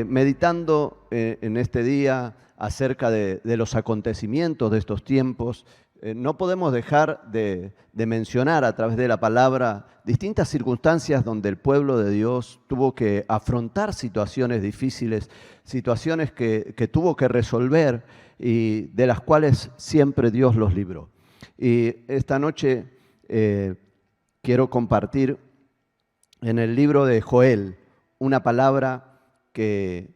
meditando en este día acerca de los acontecimientos de estos tiempos, no podemos dejar de mencionar a través de la palabra distintas circunstancias donde el pueblo de Dios tuvo que afrontar situaciones difíciles, situaciones que tuvo que resolver y de las cuales siempre Dios los libró. Y esta noche quiero compartir en el libro de Joel una palabra que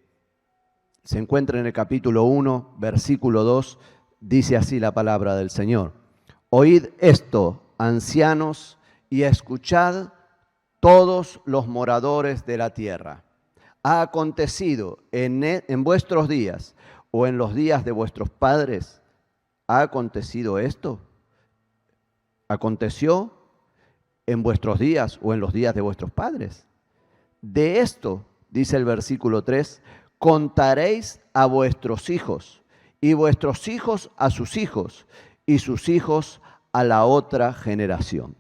se encuentra en el capítulo 1, versículo 2, dice así la palabra del Señor. Oíd esto, ancianos, y escuchad todos los moradores de la tierra. ¿Ha acontecido en vuestros días o en los días de vuestros padres? ¿Ha acontecido esto? ¿Aconteció en vuestros días o en los días de vuestros padres? De esto, dice el versículo 3, contaréis a vuestros hijos, y vuestros hijos a sus hijos, y sus hijos a la otra generación.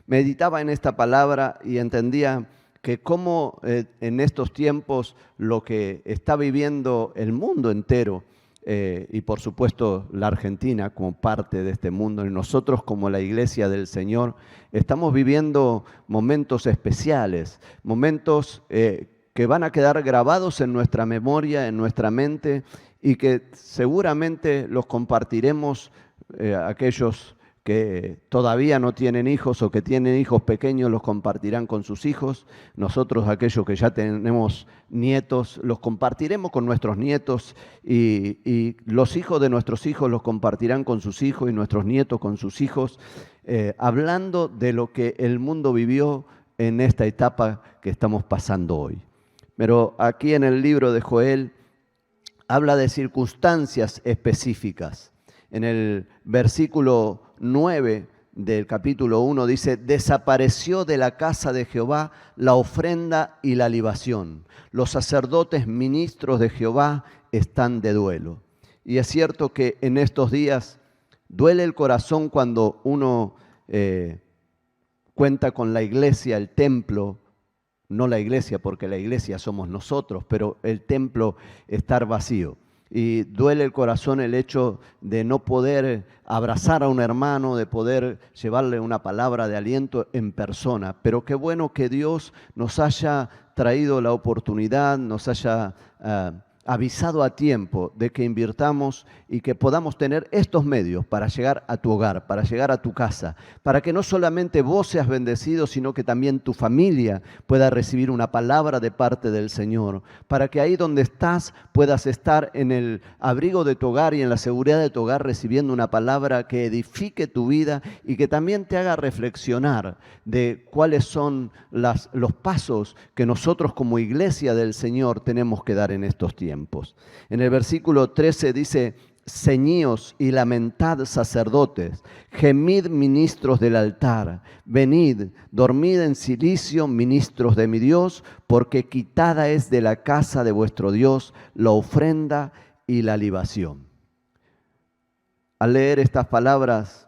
Meditaba en esta palabra y entendía que cómo en estos tiempos lo que está viviendo el mundo entero, y por supuesto la Argentina como parte de este mundo, y nosotros como la Iglesia del Señor, estamos viviendo momentos especiales, momentos que van a quedar grabados en nuestra memoria, en nuestra mente, y que seguramente los compartiremos aquellos que todavía no tienen hijos o que tienen hijos pequeños, los compartirán con sus hijos. Nosotros, aquellos que ya tenemos nietos, los compartiremos con nuestros nietos y los hijos de nuestros hijos los compartirán con sus hijos y nuestros nietos con sus hijos, hablando de lo que el mundo vivió en esta etapa que estamos pasando hoy. Pero aquí en el libro de Joel habla de circunstancias específicas. En el versículo 9 del capítulo 1 dice, desapareció de la casa de Jehová la ofrenda y la libación. Los sacerdotes ministros de Jehová están de duelo. Y es cierto que en estos días duele el corazón cuando uno cuenta con la iglesia, el templo, no la iglesia porque la iglesia somos nosotros, pero el templo estar vacío. Y duele el corazón el hecho de no poder abrazar a un hermano, de poder llevarle una palabra de aliento en persona. Pero qué bueno que Dios nos haya traído la oportunidad, nos haya avisado a tiempo de que invirtamos y que podamos tener estos medios para llegar a tu hogar, para llegar a tu casa, para que no solamente vos seas bendecido, sino que también tu familia pueda recibir una palabra de parte del Señor, para que ahí donde estás puedas estar en el abrigo de tu hogar y en la seguridad de tu hogar recibiendo una palabra que edifique tu vida y que también te haga reflexionar de cuáles son los pasos que nosotros como iglesia del Señor tenemos que dar en estos tiempos. En el versículo 13 dice, ceñíos y lamentad sacerdotes, gemid ministros del altar, venid, dormid en cilicio ministros de mi Dios, porque quitada es de la casa de vuestro Dios la ofrenda y la libación. Al leer estas palabras,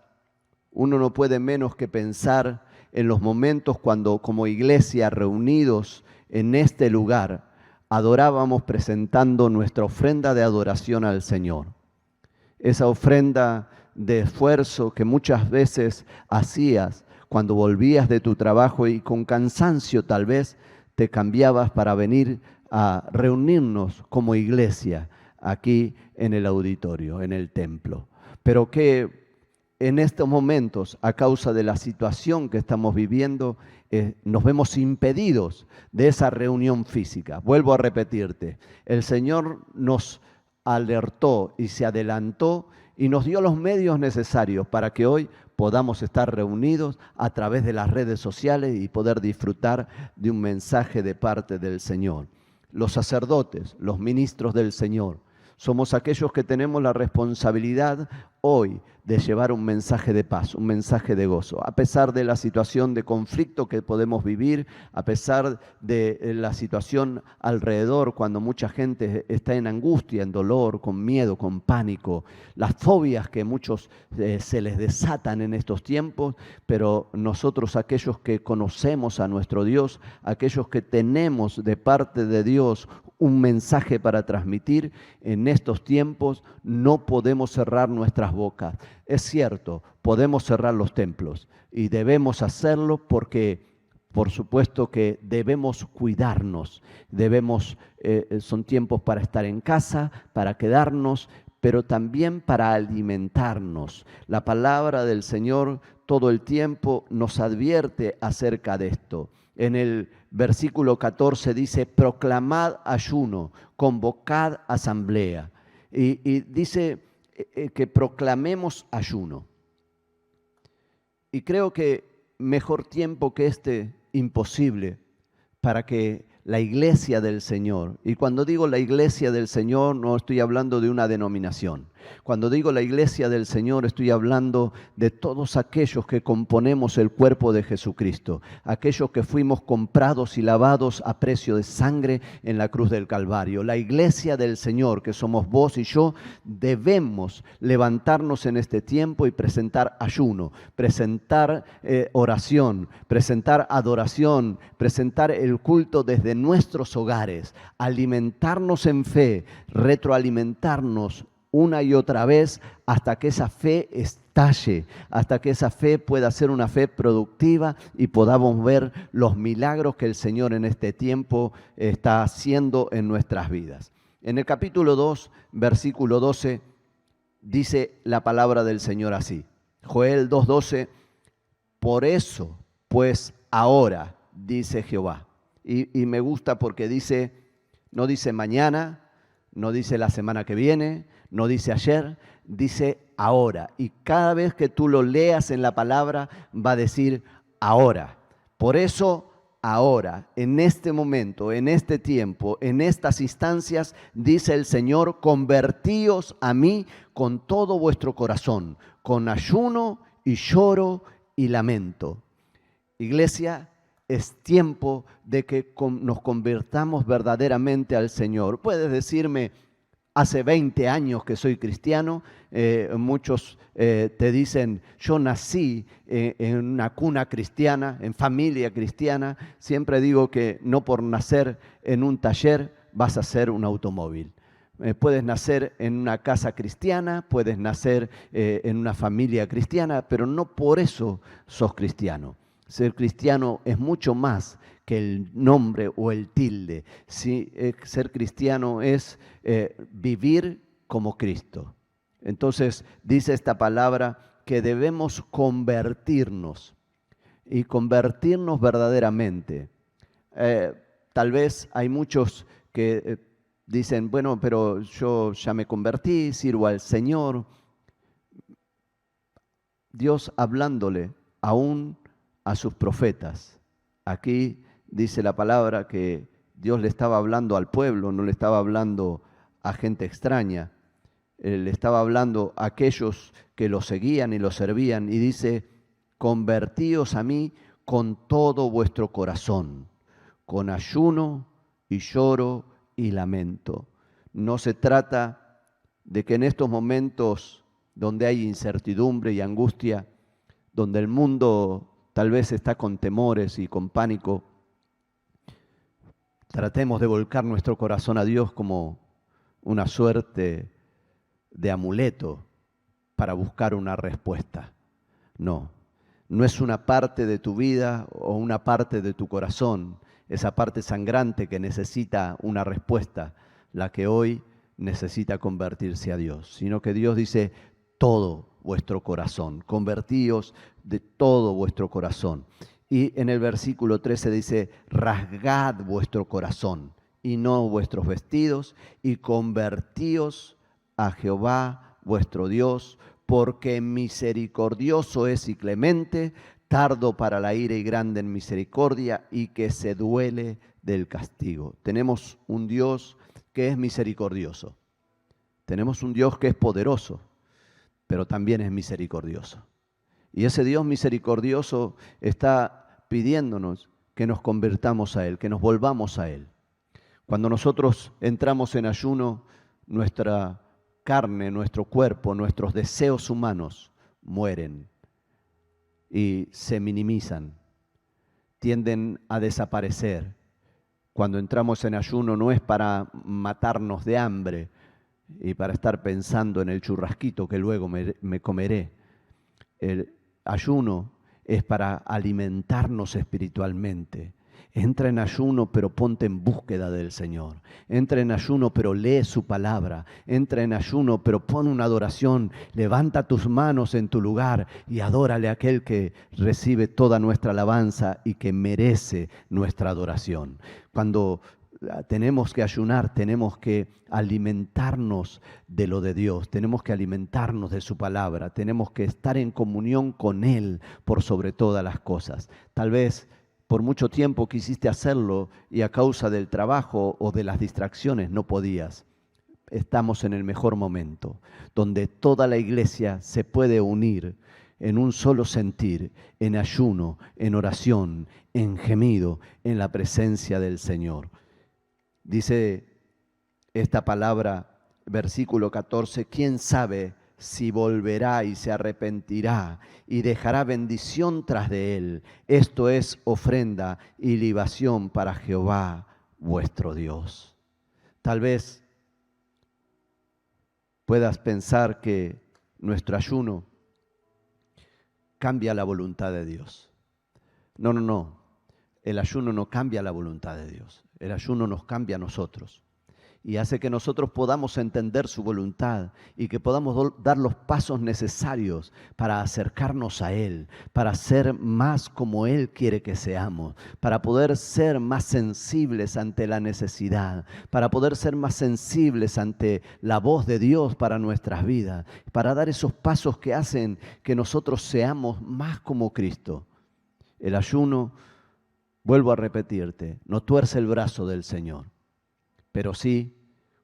uno no puede menos que pensar en los momentos cuando como iglesia reunidos en este lugar, adorábamos presentando nuestra ofrenda de adoración al Señor. Esa ofrenda de esfuerzo que muchas veces hacías cuando volvías de tu trabajo y con cansancio tal vez te cambiabas para venir a reunirnos como iglesia aquí en el auditorio, en el templo. Pero que en estos momentos, a causa de la situación que estamos viviendo, nos vemos impedidos de esa reunión física. Vuelvo a repetirte, el Señor nos alertó y se adelantó y nos dio los medios necesarios para que hoy podamos estar reunidos a través de las redes sociales y poder disfrutar de un mensaje de parte del Señor. Los sacerdotes, los ministros del Señor, somos aquellos que tenemos la responsabilidad hoy de llevar un mensaje de paz, un mensaje de gozo. A pesar de la situación de conflicto que podemos vivir, a pesar de la situación alrededor, cuando mucha gente está en angustia, en dolor, con miedo, con pánico, las fobias que muchos se les desatan en estos tiempos, pero nosotros, aquellos que conocemos a nuestro Dios, aquellos que tenemos de parte de Dios un mensaje para transmitir, en estos tiempos no podemos cerrar nuestras bocas. Es cierto, podemos cerrar los templos y debemos hacerlo porque, por supuesto que debemos cuidarnos, son tiempos para estar en casa, para quedarnos, pero también para alimentarnos. La palabra del Señor todo el tiempo nos advierte acerca de esto. En el versículo 14 dice, proclamad ayuno, convocad asamblea. Y dice que proclamemos ayuno. Y creo que mejor tiempo que este, imposible, para que la iglesia del Señor, y cuando digo la iglesia del Señor no estoy hablando de una denominación, cuando digo la iglesia del Señor estoy hablando de todos aquellos que componemos el cuerpo de Jesucristo, aquellos que fuimos comprados y lavados a precio de sangre en la cruz del Calvario. La iglesia del Señor, que somos vos y yo, debemos levantarnos en este tiempo y presentar ayuno, presentar oración, presentar adoración, presentar el culto desde nuestros hogares, alimentarnos en fe, retroalimentarnos una y otra vez hasta que esa fe estalle, hasta que esa fe pueda ser una fe productiva y podamos ver los milagros que el Señor en este tiempo está haciendo en nuestras vidas. En el capítulo 2, versículo 12, dice la palabra del Señor así. Joel 2:12, por eso, pues ahora, dice Jehová. Y me gusta porque no dice mañana, no dice la semana que viene, no dice ayer, dice ahora. Y cada vez que tú lo leas en la palabra, va a decir ahora. Por eso, ahora, en este momento, en este tiempo, en estas instancias, dice el Señor, convertíos a mí con todo vuestro corazón, con ayuno y lloro y lamento. Iglesia, es tiempo de que nos convertamos verdaderamente al Señor. Puedes decirme, hace 20 años que soy cristiano, muchos te dicen, yo nací en una cuna cristiana, en familia cristiana. Siempre digo que no por nacer en un taller vas a ser un automóvil. Puedes nacer en una casa cristiana, puedes nacer en una familia cristiana, pero no por eso sos cristiano. Ser cristiano es mucho más que el nombre o el tilde. Sí, ser cristiano es vivir como Cristo. Entonces dice esta palabra que debemos convertirnos y convertirnos verdaderamente. Tal vez hay muchos que dicen, bueno, pero yo ya me convertí, sirvo al Señor. Dios hablándole aún a sus profetas. Aquí dice la palabra que Dios le estaba hablando al pueblo, no le estaba hablando a gente extraña. Le estaba hablando a aquellos que lo seguían y lo servían y dice, convertíos a mí con todo vuestro corazón, con ayuno y lloro y lamento. No se trata de que en estos momentos donde hay incertidumbre y angustia, donde el mundo tal vez está con temores y con pánico, tratemos de volcar nuestro corazón a Dios como una suerte de amuleto para buscar una respuesta. No, no es una parte de tu vida o una parte de tu corazón, esa parte sangrante que necesita una respuesta, la que hoy necesita convertirse a Dios, sino que Dios dice todo vuestro corazón, convertíos de todo vuestro corazón. Y en el versículo 13 dice, rasgad vuestro corazón y no vuestros vestidos y convertíos a Jehová vuestro Dios, porque misericordioso es y clemente, tardo para la ira y grande en misericordia y que se duele del castigo. Tenemos un Dios que es misericordioso, tenemos un Dios que es poderoso, pero también es misericordioso. Y ese Dios misericordioso está pidiéndonos que nos convirtamos a Él, que nos volvamos a Él. Cuando nosotros entramos en ayuno, nuestra carne, nuestro cuerpo, nuestros deseos humanos mueren y se minimizan, tienden a desaparecer. Cuando entramos en ayuno no es para matarnos de hambre y para estar pensando en el churrasquito que luego me comeré. El ayuno es para alimentarnos espiritualmente. Entra en ayuno, pero ponte en búsqueda del Señor. Entra en ayuno, pero lee su palabra. Entra en ayuno, pero pon una adoración. Levanta tus manos en tu lugar y adórale a aquel que recibe toda nuestra alabanza y que merece nuestra adoración. Cuando tenemos que ayunar, tenemos que alimentarnos de lo de Dios, tenemos que alimentarnos de su palabra, tenemos que estar en comunión con Él por sobre todas las cosas. Tal vez por mucho tiempo quisiste hacerlo y a causa del trabajo o de las distracciones no podías. Estamos en el mejor momento, donde toda la iglesia se puede unir en un solo sentir, en ayuno, en oración, en gemido, en la presencia del Señor. Dice esta palabra, versículo 14, ¿quién sabe si volverá y se arrepentirá y dejará bendición tras de él? Esto es ofrenda y libación para Jehová vuestro Dios. Tal vez puedas pensar que nuestro ayuno cambia la voluntad de Dios. No. El ayuno no cambia la voluntad de Dios. El ayuno nos cambia a nosotros y hace que nosotros podamos entender su voluntad y que podamos dar los pasos necesarios para acercarnos a Él, para ser más como Él quiere que seamos, para poder ser más sensibles ante la necesidad, para poder ser más sensibles ante la voz de Dios para nuestras vidas, para dar esos pasos que hacen que nosotros seamos más como Cristo. El ayuno, vuelvo a repetirte, no tuerce el brazo del Señor. Pero sí,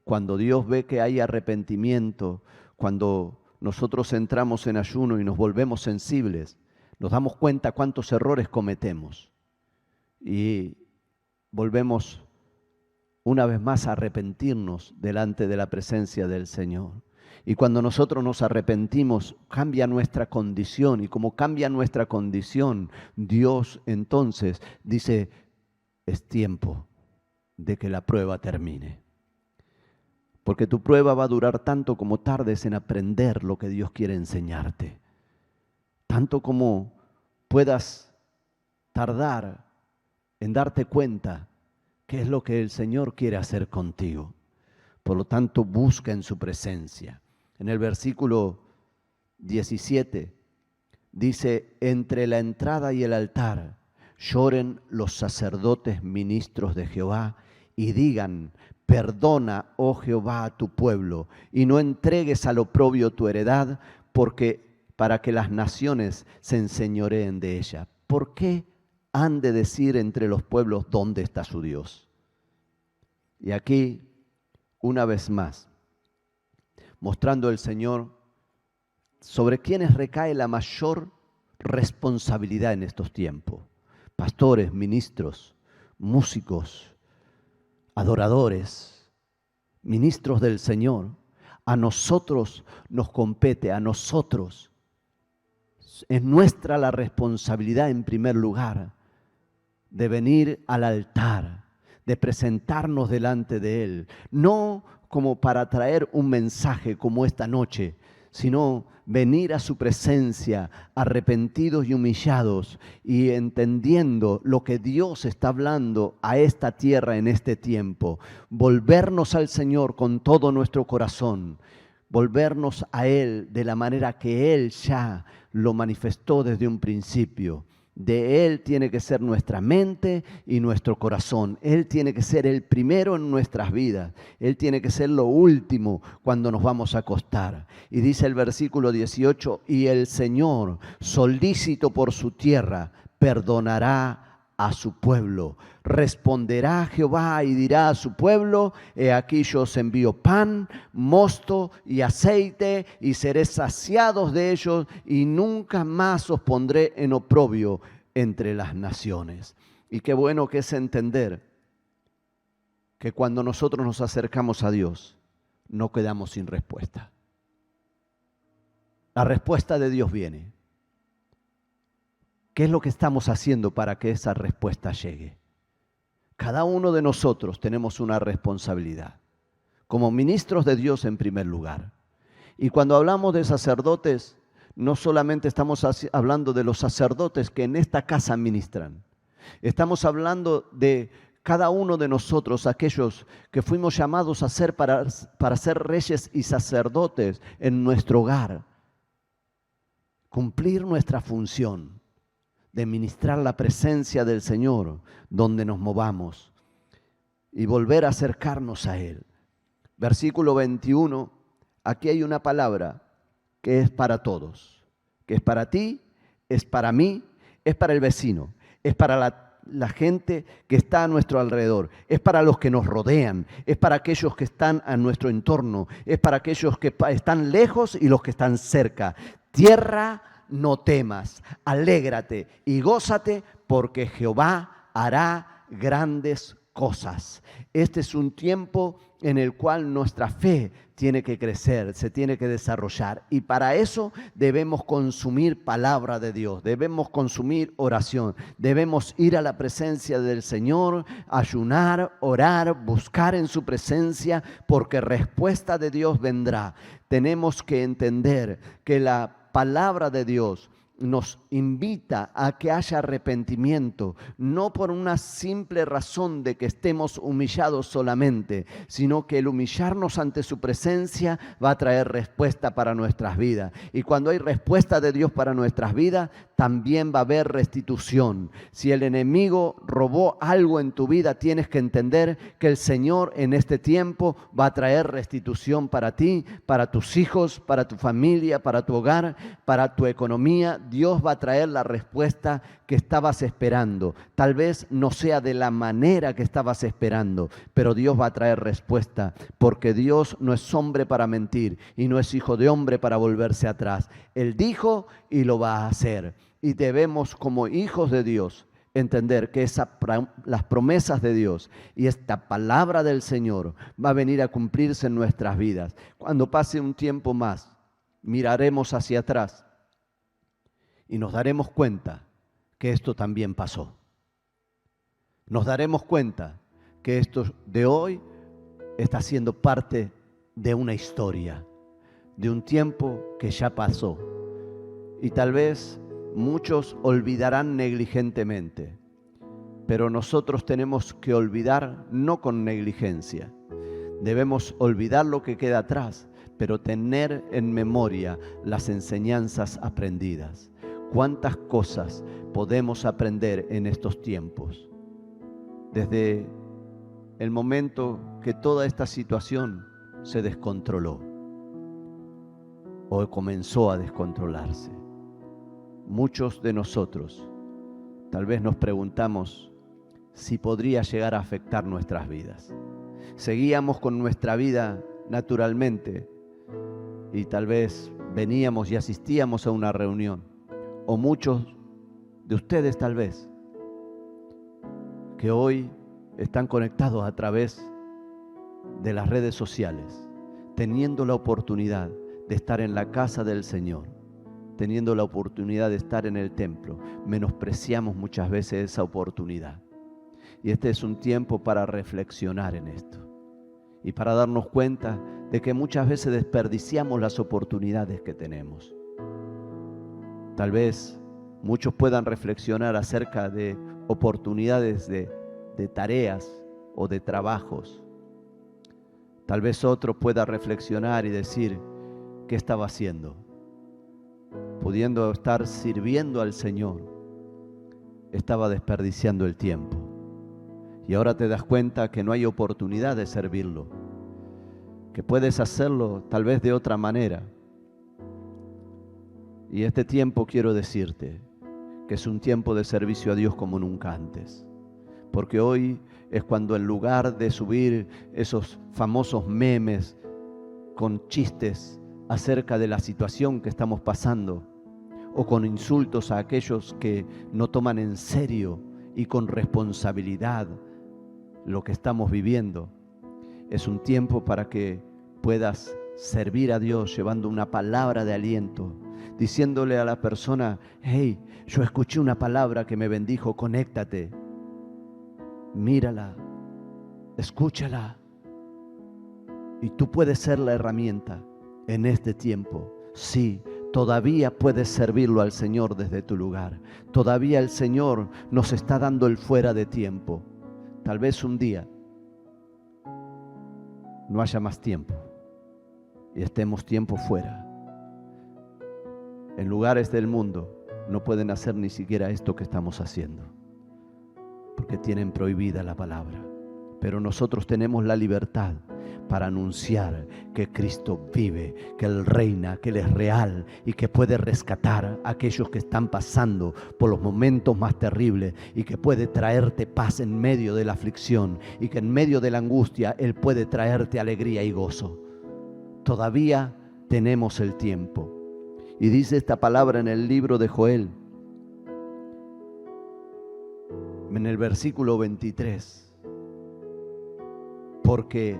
cuando Dios ve que hay arrepentimiento, cuando nosotros entramos en ayuno y nos volvemos sensibles, nos damos cuenta cuántos errores cometemos y volvemos una vez más a arrepentirnos delante de la presencia del Señor. Y cuando nosotros nos arrepentimos, cambia nuestra condición, y como cambia nuestra condición, Dios entonces dice, es tiempo de que la prueba termine. Porque tu prueba va a durar tanto como tardes en aprender lo que Dios quiere enseñarte. Tanto como puedas tardar en darte cuenta qué es lo que el Señor quiere hacer contigo. Por lo tanto, busca en su presencia. En el versículo 17 dice, entre la entrada y el altar lloren los sacerdotes ministros de Jehová y digan, perdona, oh Jehová, a tu pueblo, y no entregues al oprobio tu heredad, para que las naciones se enseñoreen de ella. ¿Por qué han de decir entre los pueblos dónde está su Dios? Y aquí, una vez más, mostrando el Señor sobre quienes recae la mayor responsabilidad en estos tiempos. Pastores, ministros, músicos, adoradores, ministros del Señor. A nosotros nos compete, a nosotros. Es nuestra la responsabilidad en primer lugar de venir al altar, de presentarnos delante de Él. No como para traer un mensaje como esta noche, sino venir a su presencia arrepentidos y humillados y entendiendo lo que Dios está hablando a esta tierra en este tiempo. Volvernos al Señor con todo nuestro corazón, volvernos a Él de la manera que Él ya lo manifestó desde un principio. De Él tiene que ser nuestra mente y nuestro corazón. Él tiene que ser el primero en nuestras vidas. Él tiene que ser lo último cuando nos vamos a acostar. Y dice el versículo 18, y el Señor, solícito por su tierra, perdonará a su pueblo. Responderá Jehová y dirá a su pueblo: he aquí yo os envío pan, mosto y aceite, y seréis saciados de ellos, y nunca más os pondré en oprobio entre las naciones. Y qué bueno que es entender que cuando nosotros nos acercamos a Dios, no quedamos sin respuesta. La respuesta de Dios viene. ¿Qué es lo que estamos haciendo para que esa respuesta llegue? Cada uno de nosotros tenemos una responsabilidad, como ministros de Dios en primer lugar. Y cuando hablamos de sacerdotes, no solamente estamos hablando de los sacerdotes que en esta casa ministran. Estamos hablando de cada uno de nosotros, aquellos que fuimos llamados a ser para ser reyes y sacerdotes en nuestro hogar. Cumplir nuestra función de ministrar la presencia del Señor donde nos movamos y volver a acercarnos a Él. Versículo 21, aquí hay una palabra que es para todos, que es para ti, es para mí, es para el vecino, es para la gente que está a nuestro alrededor, es para los que nos rodean, es para aquellos que están a nuestro entorno, es para aquellos que están lejos y los que están cerca. Tierra, no temas, alégrate y gózate, porque Jehová hará grandes cosas. Este es un tiempo en el cual nuestra fe tiene que crecer, se tiene que desarrollar, y para eso debemos consumir palabra de Dios, debemos consumir oración, debemos ir a la presencia del Señor, ayunar, orar, buscar en su presencia, porque respuesta de Dios vendrá. Tenemos que entender que la palabra de Dios nos invita a que haya arrepentimiento, no por una simple razón de que estemos humillados solamente, sino que el humillarnos ante su presencia va a traer respuesta para nuestras vidas. Y cuando hay respuesta de Dios para nuestras vidas, también va a haber restitución. Si el enemigo robó algo en tu vida, tienes que entender que el Señor en este tiempo va a traer restitución para ti, para tus hijos, para tu familia, para tu hogar, para tu economía. Dios va a traer la respuesta que estabas esperando. Tal vez no sea de la manera que estabas esperando, pero Dios va a traer respuesta, porque Dios no es hombre para mentir y no es hijo de hombre para volverse atrás. Él dijo y lo va a hacer. Y debemos, como hijos de Dios, entender que las promesas de Dios y esta palabra del Señor va a venir a cumplirse en nuestras vidas. Cuando pase un tiempo más, miraremos hacia atrás y nos daremos cuenta que esto también pasó. Nos daremos cuenta que esto de hoy está siendo parte de una historia, de un tiempo que ya pasó. Y tal vez muchos olvidarán negligentemente, pero nosotros tenemos que olvidar no con negligencia. Debemos olvidar lo que queda atrás, pero tener en memoria las enseñanzas aprendidas. ¿Cuántas cosas podemos aprender en estos tiempos? Desde el momento que toda esta situación se descontroló o comenzó a descontrolarse. Muchos de nosotros tal vez nos preguntamos si podría llegar a afectar nuestras vidas. Seguíamos con nuestra vida naturalmente y tal vez veníamos y asistíamos a una reunión, o muchos de ustedes tal vez, que hoy están conectados a través de las redes sociales, teniendo la oportunidad de estar en la casa del Señor, teniendo la oportunidad de estar en el templo. Menospreciamos muchas veces esa oportunidad. Y este es un tiempo para reflexionar en esto y para darnos cuenta de que muchas veces desperdiciamos las oportunidades que tenemos. Tal vez muchos puedan reflexionar acerca de oportunidades de tareas o de trabajos. Tal vez otro pueda reflexionar y decir, ¿qué estaba haciendo? Pudiendo estar sirviendo al Señor, estaba desperdiciando el tiempo. Y ahora te das cuenta que no hay oportunidad de servirlo, que puedes hacerlo tal vez de otra manera. Y este tiempo quiero decirte que es un tiempo de servicio a Dios como nunca antes. Porque hoy es cuando, en lugar de subir esos famosos memes con chistes acerca de la situación que estamos pasando, o con insultos a aquellos que no toman en serio y con responsabilidad lo que estamos viviendo, es un tiempo para que puedas servir a Dios llevando una palabra de aliento, diciéndole a la persona: hey, yo escuché una palabra que me bendijo, conéctate, mírala, escúchala. Y tú puedes ser la herramienta en este tiempo. Sí, todavía puedes servirlo al Señor desde tu lugar. Todavía el Señor nos está dando el fuera de tiempo. Tal vez un día no haya más tiempo y estemos tiempo fuera. En lugares del mundo no pueden hacer ni siquiera esto que estamos haciendo, porque tienen prohibida la palabra. Pero nosotros tenemos la libertad para anunciar que Cristo vive, que Él reina, que Él es real y que puede rescatar a aquellos que están pasando por los momentos más terribles, y que puede traerte paz en medio de la aflicción, y que en medio de la angustia Él puede traerte alegría y gozo. Todavía tenemos el tiempo. Y dice esta palabra en el libro de Joel, en el versículo 23. Porque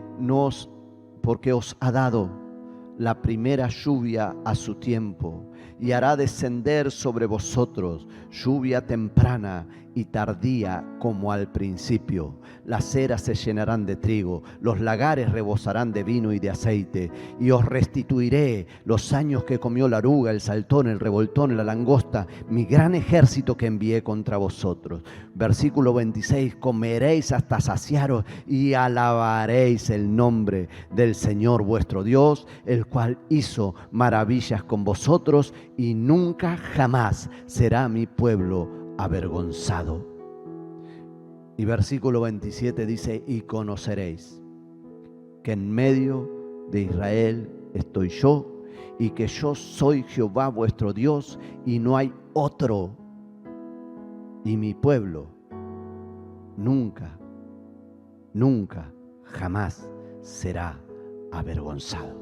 os ha dado la primera lluvia a su tiempo, y hará descender sobre vosotros lluvia temprana y tardía como al principio. Las eras se llenarán de trigo, los lagares rebosarán de vino y de aceite, y os restituiré los años que comió la oruga, el saltón, el revoltón, la langosta, mi gran ejército que envié contra vosotros. Versículo 26, comeréis hasta saciaros y alabaréis el nombre del Señor vuestro Dios, el cual hizo maravillas con vosotros, y nunca jamás será mi pueblo avergonzado. Y versículo 27 dice, y conoceréis que en medio de Israel estoy yo, y que yo soy Jehová vuestro Dios, y no hay otro, y mi pueblo nunca, nunca, jamás será avergonzado.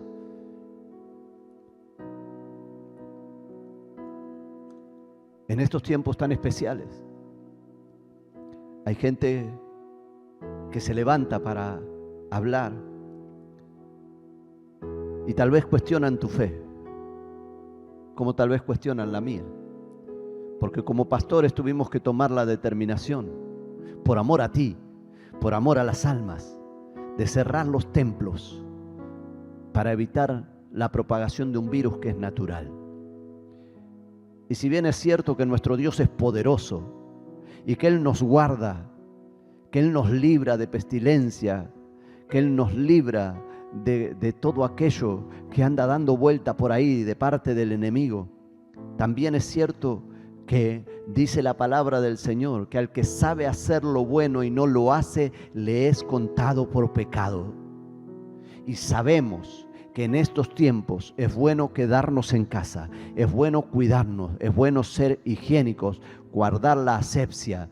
En estos tiempos tan especiales, hay gente que se levanta para hablar y tal vez cuestionan tu fe, como tal vez cuestionan la mía, porque como pastores tuvimos que tomar la determinación, por amor a ti, por amor a las almas, de cerrar los templos para evitar la propagación de un virus que es natural. Y si bien es cierto que nuestro Dios es poderoso y que Él nos guarda, que Él nos libra de pestilencia, que Él nos libra de todo aquello que anda dando vuelta por ahí de parte del enemigo, también es cierto que dice la palabra del Señor que al que sabe hacer lo bueno y no lo hace, le es contado por pecado. Y sabemos que en estos tiempos es bueno quedarnos en casa, es bueno cuidarnos, es bueno ser higiénicos, guardar la asepsia,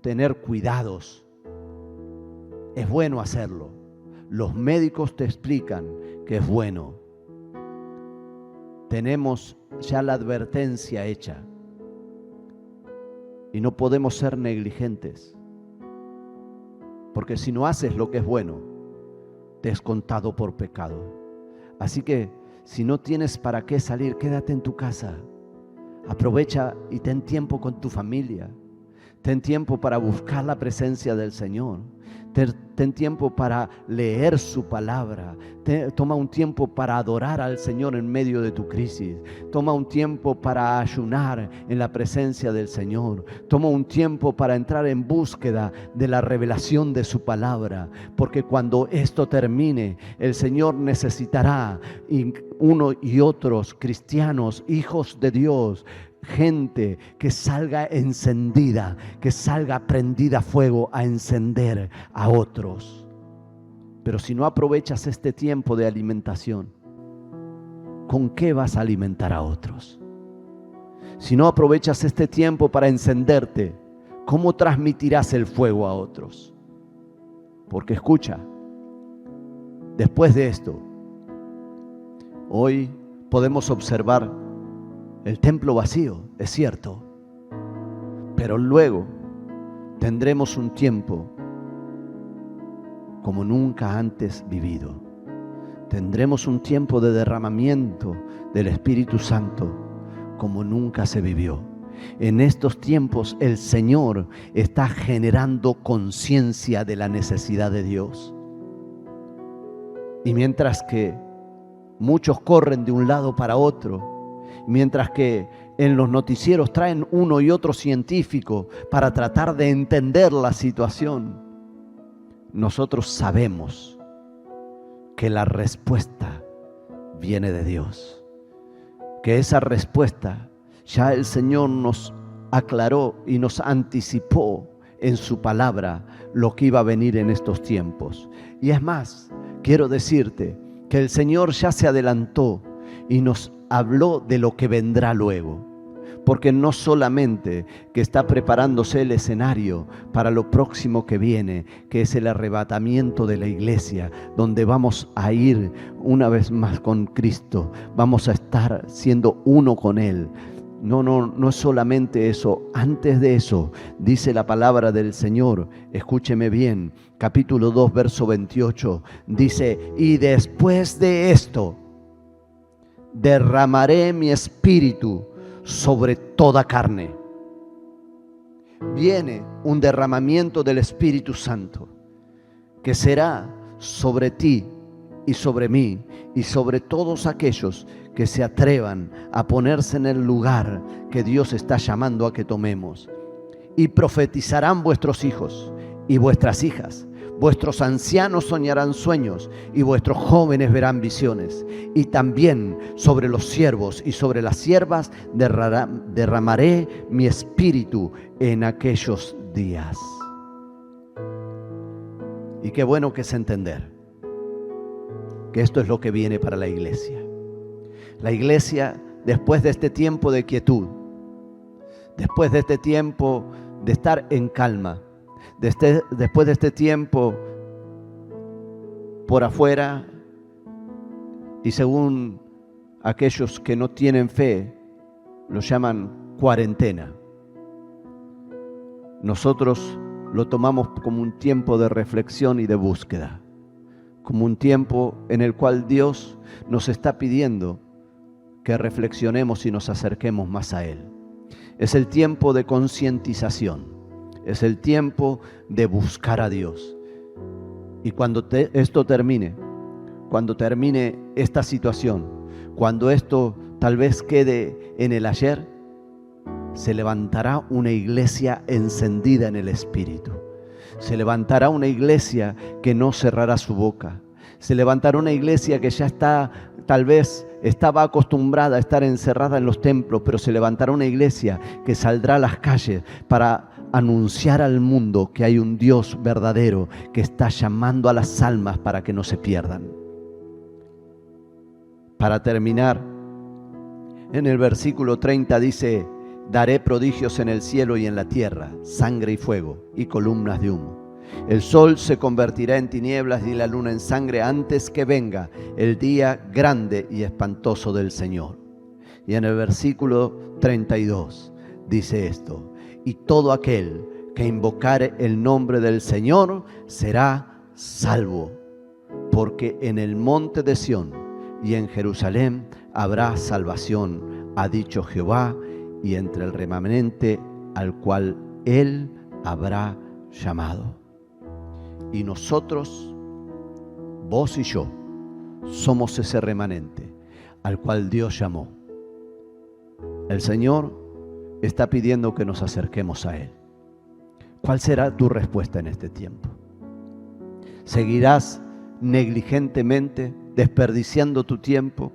tener cuidados. Es bueno hacerlo. Los médicos te explican que es bueno. Tenemos ya la advertencia hecha y no podemos ser negligentes, porque si no haces lo que es bueno, te es contado por pecado. Así que si no tienes para qué salir, quédate en tu casa. Aprovecha y ten tiempo con tu familia. Ten tiempo para buscar la presencia del Señor. Ten tiempo para leer su palabra. Toma un tiempo para adorar al Señor en medio de tu crisis. Toma un tiempo para ayunar en la presencia del Señor. Toma un tiempo para entrar en búsqueda de la revelación de su palabra. Porque cuando esto termine, el Señor necesitará uno y otros cristianos, hijos de Dios, gente que salga encendida, que salga prendida a fuego a encender a otros. Pero si no aprovechas este tiempo de alimentación, ¿con qué vas a alimentar a otros? si no aprovechas este tiempo para encenderte, ¿cómo transmitirás el fuego a otros? Porque escucha, después de esto, hoy podemos observar el templo vacío, es cierto, pero luego tendremos un tiempo como nunca antes vivido. Tendremos un tiempo de derramamiento del Espíritu Santo como nunca se vivió. En estos tiempos el Señor está generando conciencia de la necesidad de Dios. Y mientras que muchos corren de un lado para otro, mientras que en los noticieros traen uno y otro científico para tratar de entender la situación, nosotros sabemos que la respuesta viene de Dios. Que esa respuesta ya el Señor nos aclaró y nos anticipó en su palabra lo que iba a venir en estos tiempos. Y es más, quiero decirte que el Señor ya se adelantó y nos habló de lo que vendrá luego. Porque no solamente que está preparándose el escenario para lo próximo que viene, que es el arrebatamiento de la iglesia, donde vamos a ir una vez más con Cristo, vamos a estar siendo uno con Él. No es solamente eso. Antes de eso, dice la palabra del Señor, escúcheme bien, capítulo 2, verso 28, dice: y después de esto, derramaré mi espíritu sobre toda carne. Viene un derramamiento del Espíritu Santo que será sobre ti y sobre mí y sobre todos aquellos que se atrevan a ponerse en el lugar que Dios está llamando a que tomemos. Y profetizarán vuestros hijos y vuestras hijas. Vuestros ancianos soñarán sueños y vuestros jóvenes verán visiones. Y también sobre los siervos y sobre las siervas derramaré mi espíritu en aquellos días. Y qué bueno que es entender que esto es lo que viene para la iglesia. La iglesia, después de este tiempo de quietud, después de este tiempo de estar en calma, después de este tiempo por afuera, y según aquellos que no tienen fe, lo llaman cuarentena. Nosotros lo tomamos como un tiempo de reflexión y de búsqueda, como un tiempo en el cual Dios nos está pidiendo que reflexionemos y nos acerquemos más a Él. Es el tiempo de concientización. Es el tiempo de buscar a Dios. Y cuando esto termine, cuando termine esta situación, cuando esto tal vez quede en el ayer, se levantará una iglesia encendida en el Espíritu. Se levantará una iglesia que no cerrará su boca. Se levantará una iglesia que ya está, tal vez estaba acostumbrada a estar encerrada en los templos, pero se levantará una iglesia que saldrá a las calles para anunciar al mundo que hay un Dios verdadero que está llamando a las almas para que no se pierdan. Para terminar, en el versículo 30 dice: daré prodigios en el cielo y en la tierra, sangre y fuego y columnas de humo. El sol se convertirá en tinieblas y la luna en sangre antes que venga el día grande y espantoso del Señor. Y en el versículo 32 dice esto: y todo aquel que invocare el nombre del Señor será salvo, porque en el monte de Sión y en Jerusalén habrá salvación, ha dicho Jehová, y entre el remanente al cual Él habrá llamado. Y nosotros, vos y yo, somos ese remanente al cual Dios llamó. El Señor está pidiendo que nos acerquemos a Él. ¿Cuál será tu respuesta en este tiempo? ¿Seguirás negligentemente desperdiciando tu tiempo,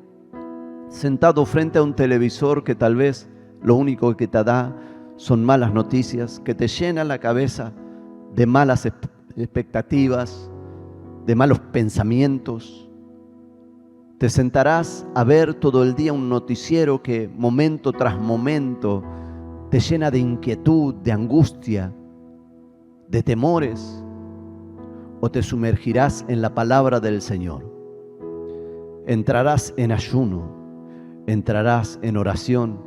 sentado frente a un televisor que tal vez lo único que te da son malas noticias, que te llena la cabeza de malas expectativas, de malos pensamientos? Te sentarás a ver todo el día un noticiero que momento tras momento te llena de inquietud, de angustia, de temores, o te sumergirás en la palabra del Señor. Entrarás en ayuno, entrarás en oración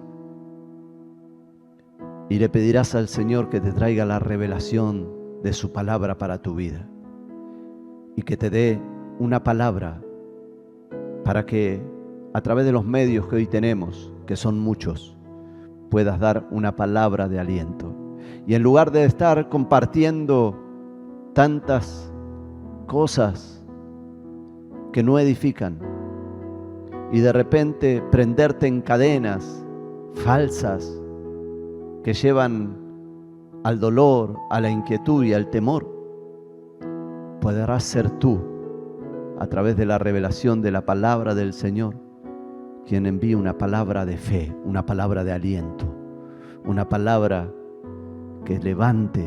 y le pedirás al Señor que te traiga la revelación de su palabra para tu vida y que te dé una palabra para que a través de los medios que hoy tenemos, que son muchos, puedas dar una palabra de aliento. Y en lugar de estar compartiendo tantas cosas que no edifican y de repente prenderte en cadenas falsas que llevan al dolor, a la inquietud y al temor, podrás ser tú, a través de la revelación de la palabra del Señor, quien envíe una palabra de fe, una palabra de aliento, una palabra que levante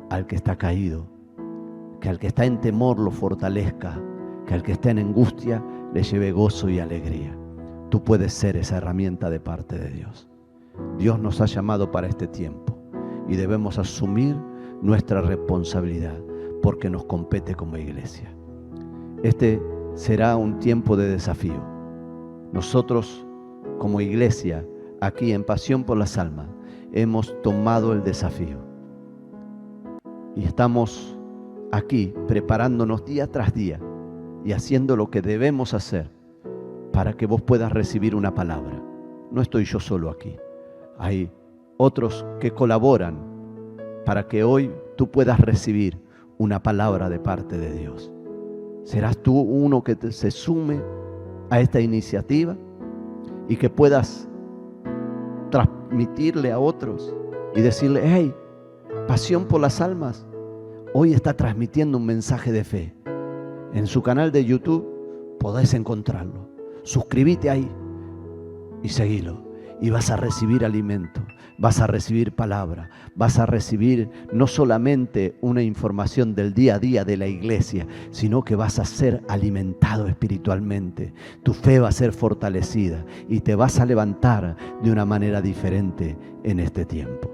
al que está caído, que al que está en temor lo fortalezca, que al que está en angustia le lleve gozo y alegría. Tú puedes ser esa herramienta de parte de Dios. Dios nos ha llamado para este tiempo y debemos asumir nuestra responsabilidad porque nos compete como iglesia. Este será un tiempo de desafío. Nosotros como iglesia, aquí en Pasión por las Almas, hemos tomado el desafío y estamos aquí preparándonos día tras día y haciendo lo que debemos hacer para que vos puedas recibir una palabra. No estoy yo solo aquí, hay otros que colaboran para que hoy tú puedas recibir una palabra de parte de Dios. ¿Serás tú uno que se sume a esta iniciativa y que puedas transmitirle a otros y decirle: hey, Pasión por las Almas hoy está transmitiendo un mensaje de fe? En su canal de YouTube podés encontrarlo. Suscríbete ahí y seguilo. Y vas a recibir alimento, vas a recibir palabra, vas a recibir no solamente una información del día a día de la iglesia, sino que vas a ser alimentado espiritualmente. Tu fe va a ser fortalecida y te vas a levantar de una manera diferente en este tiempo.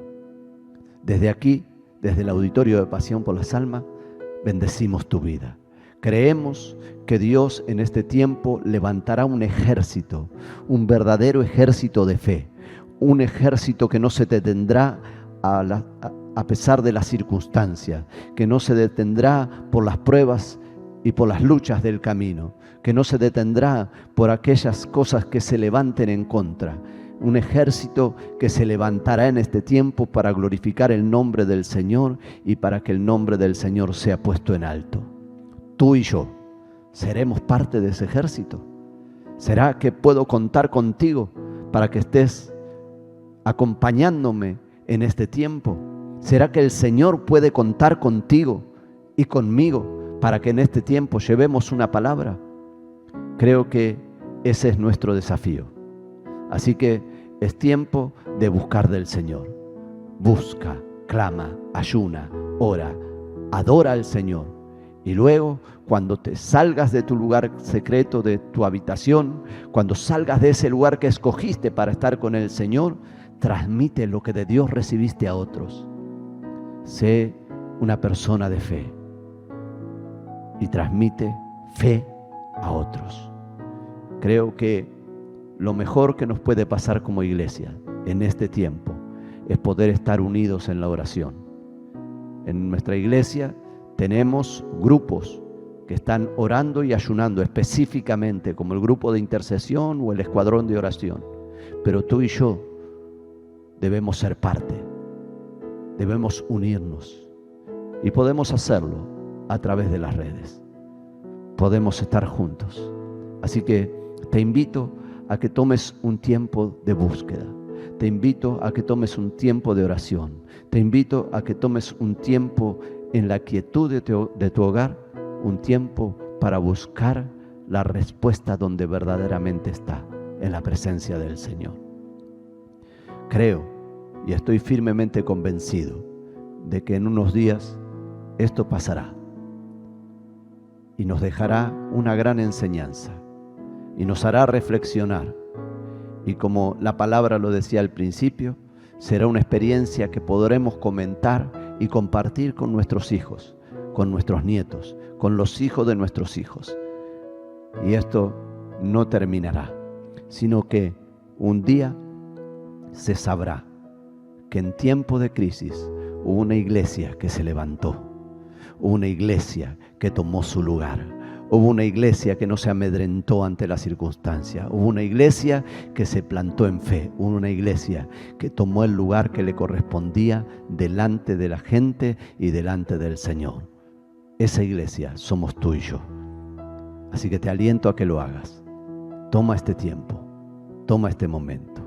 Desde aquí, desde el auditorio de Pasión por las Almas, bendecimos tu vida. Creemos que Dios en este tiempo levantará un ejército, un verdadero ejército de fe, un ejército que no se detendrá a pesar de las circunstancias, que no se detendrá por las pruebas y por las luchas del camino, que no se detendrá por aquellas cosas que se levanten en contra. Un ejército que se levantará en este tiempo para glorificar el nombre del Señor y para que el nombre del Señor sea puesto en alto. Tú y yo seremos parte de ese ejército. ¿Será que puedo contar contigo para que estés acompañándome en este tiempo? ¿Será que el Señor puede contar contigo y conmigo para que en este tiempo llevemos una palabra? Creo que ese es nuestro desafío. Así que es tiempo de buscar del Señor. Busca, clama, ayuna, ora, adora al Señor. Y luego, cuando te salgas de tu lugar secreto, de tu habitación, cuando salgas de ese lugar que escogiste para estar con el Señor, transmite lo que de Dios recibiste a otros. Sé una persona de fe y transmite fe a otros. Creo que lo mejor que nos puede pasar como iglesia en este tiempo es poder estar unidos en la oración. En nuestra iglesia tenemos grupos que están orando y ayunando específicamente, como el grupo de intercesión o el escuadrón de oración. Pero tú y yo debemos ser parte, debemos unirnos y podemos hacerlo a través de las redes. Podemos estar juntos. Así que te invito a que tomes un tiempo de búsqueda. Te invito a que tomes un tiempo de oración. Te invito a que tomes un tiempo en la quietud de tu hogar, un tiempo para buscar la respuesta donde verdaderamente está, en la presencia del Señor. Creo y estoy firmemente convencido de que en unos días esto pasará y nos dejará una gran enseñanza y nos hará reflexionar. Y como la palabra lo decía al principio, será una experiencia que podremos comentar y compartir con nuestros hijos, con nuestros nietos, con los hijos de nuestros hijos. Y esto no terminará, sino que un día se sabrá que en tiempo de crisis hubo una iglesia que se levantó, hubo una iglesia que tomó su lugar, hubo una iglesia que no se amedrentó ante la circunstancia, hubo una iglesia que se plantó en fe, hubo una iglesia que tomó el lugar que le correspondía delante de la gente y delante del Señor. Esa iglesia somos tú y yo. Así que te aliento a que lo hagas. Toma este tiempo, toma este momento.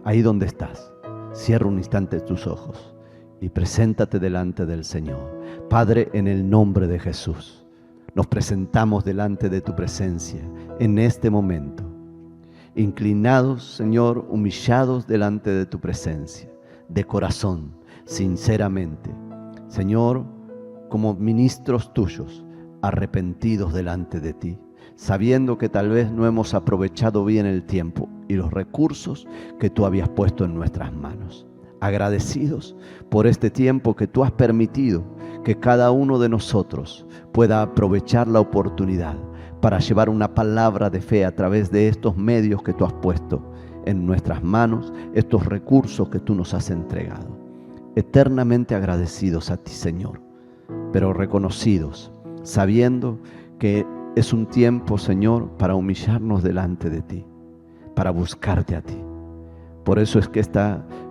Ahí donde estás, cierra un instante tus ojos y preséntate delante del Señor. Padre, en el nombre de Jesús, nos presentamos delante de tu presencia en este momento. Inclinados, Señor, humillados delante de tu presencia, de corazón, sinceramente. Señor, como ministros tuyos, arrepentidos delante de ti, sabiendo que tal vez no hemos aprovechado bien el tiempo y los recursos que tú habías puesto en nuestras manos. Agradecidos por este tiempo que tú has permitido que cada uno de nosotros pueda aprovechar la oportunidad para llevar una palabra de fe a través de estos medios que tú has puesto en nuestras manos, estos recursos que tú nos has entregado. Eternamente agradecidos a ti, Señor, pero reconocidos, sabiendo que es un tiempo, Señor, para humillarnos delante de ti, para buscarte a ti. Por eso es que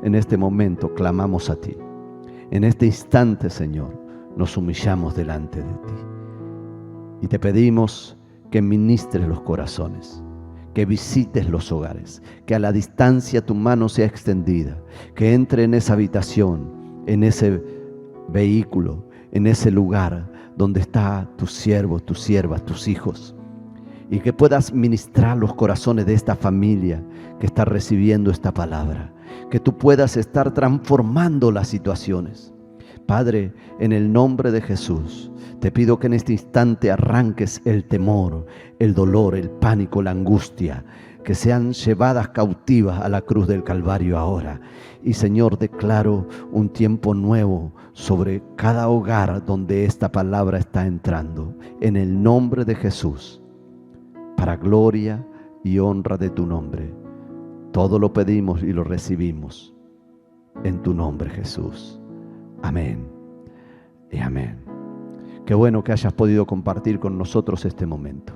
en este momento clamamos a ti. En este instante, Señor, nos humillamos delante de ti. Y te pedimos que ministres los corazones, que visites los hogares, que a la distancia tu mano sea extendida, que entre en esa habitación, en ese vehículo, en ese lugar donde está tu siervo, tu sierva, tus hijos, y que puedas ministrar los corazones de esta familia que está recibiendo esta palabra, que tú puedas estar transformando las situaciones. Padre, en el nombre de Jesús, te pido que en este instante arranques el temor, el dolor, el pánico, la angustia, que sean llevadas cautivas a la cruz del Calvario ahora. Y Señor, declaro un tiempo nuevo sobre cada hogar donde esta palabra está entrando, en el nombre de Jesús, para gloria y honra de tu nombre. Todo lo pedimos y lo recibimos en tu nombre, Jesús. Amén y amén. Qué bueno que hayas podido compartir con nosotros este momento.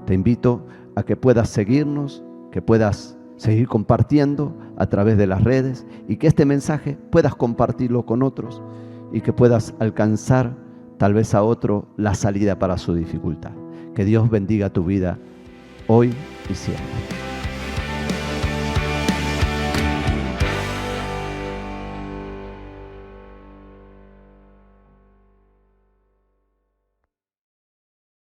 Te invito a que puedas seguirnos, que puedas seguir compartiendo a través de las redes y que este mensaje puedas compartirlo con otros y que puedas alcanzar tal vez a otro la salida para su dificultad. Que Dios bendiga tu vida hoy y siempre.